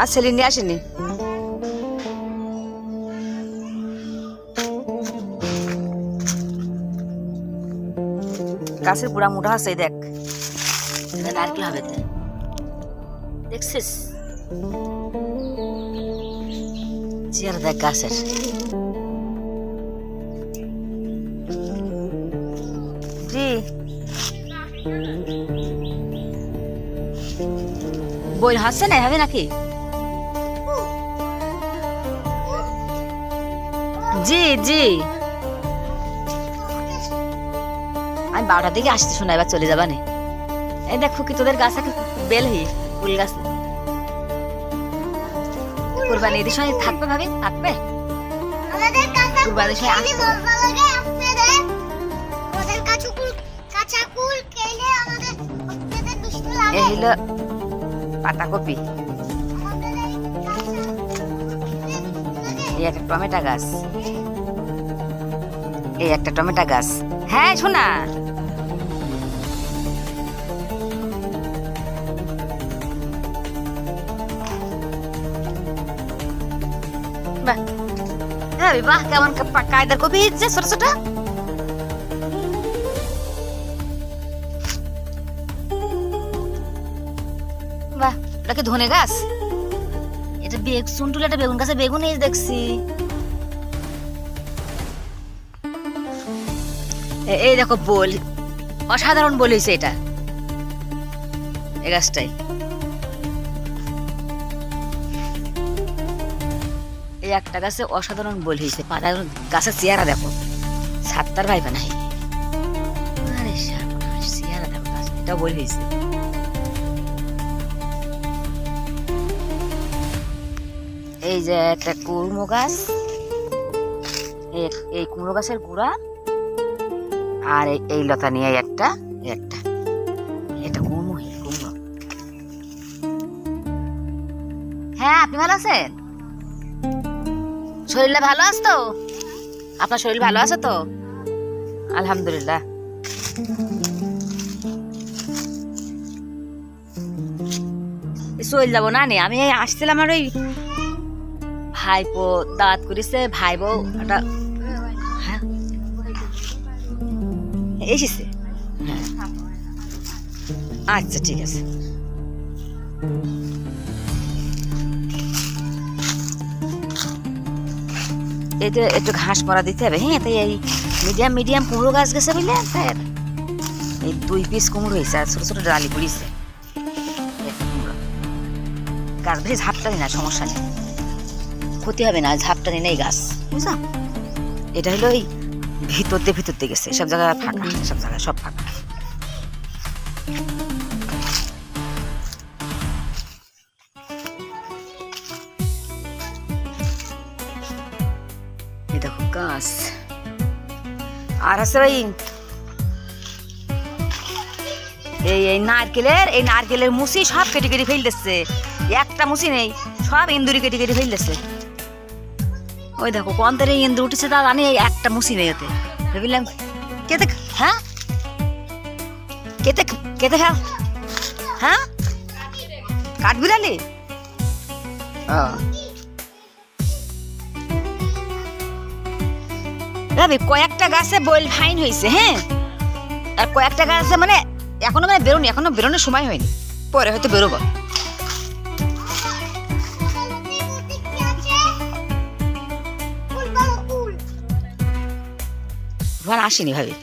আর saline নিয়ে আসেনি। গাছের পুরা মোটা আছে, দেখ নারকেল হবে, দেখছিস চেয়ার দেখ গাছের। জি বই হাসছে না হবে নাকি? জি জি আমি 12টার দিকে আসতে শোনা, এবার চলে যাবা নি। এই দেখো কি তোদের গাছ বেল হই ফুল গাছ কুরবানি ঈদের সময় থাকবে, ভাবি থাকবে কুরবানির সময় আসবে। এই হলো পাতাকপি, এই একটা টমেটো গাছ, এই একটা টমেটো গাছ। হ্যাঁ শোনা, বাহ বাহ কেমন কায়দার কপি যে ছোট ছোট। বাহ ওটা কি ধনে গাছ? এটা চুনটুল, একটা বেগুন গাছে বেগুন এই দেখছি। এই দেখো বোল, অসাধারণ বোল হয়েছে এটা, এই গাছটাই। এই একটা গাছে অসাধারণ বোল হয়েছে, পাতা গাছের চেয়ারা দেখো, সাতটার ভাই বানাই। আরে চেয়ারা দেখো গাছ, এটাও বোল হয়েছে। এই যে একটা কুমড়ো গাছ, এই কুমড়ো গাছের গুড়া, আর এই লতা নিয়ে একটা একটা এটা কুমড়ো কুমড়ো। হ্যাঁ আপনি ভালো আছেন? শরীরটা ভালো আছে তো? আপনার শরীর ভালো আছে তো? আলহামদুলিল্লাহ। চল যাবো না নে, আমি আসছিলাম আর ওই ভাইপো দাঁত করেছে, ভাই বউ একটা এসেছে। আচ্ছা ঠিক আছে। এই তো একটু ঘাস মরা দিতে হবে। হ্যাঁ তাই এই মিডিয়াম মিডিয়াম কুমড়ো গাছ গেছে বুঝলে, তাই এই 2 পিস কুমড়ো হয়েছে, আর ছোট ছোট ডালি পড়িয়েছে। গাছ বেশি ঝাপটা নি না, সমস্যা নেই, ক্ষতি হবে না, ঝাপটা নি নেই গাছ বুঝলাম। এটা হলো ওই ভিতর দিয়ে গেছে, সব জায়গায় ফাঁকা, সব জায়গায় সব ফাঁকা। এই দেখো গাছ, আর আছে ওই এই নারকেলের মুসি সব কেটে কেটে ফেল দিচ্ছে, একটা মুসি নেই, সব ইন্দুরি কেটে কেটে ফেল দিচ্ছে। ওই দেখো কন্তের ইন্দুর উঠেছে, তা জানি একটা মুসি নেই ওতে। ভেবেলাম কেতে, হ্যাঁ কেতে কেতে খা, হ্যাঁ কাঠবিড়ালি। রবি কয়েকটা গাছে বইল ফাইন হয়েছে, হ্যাঁ, আর কয়েকটা গাছে মানে এখনো মানে বেরোনি, এখনো বেরোনোর সময় হয়নি, পরে হয়তো বেরোবো। আসেনি ভাবি।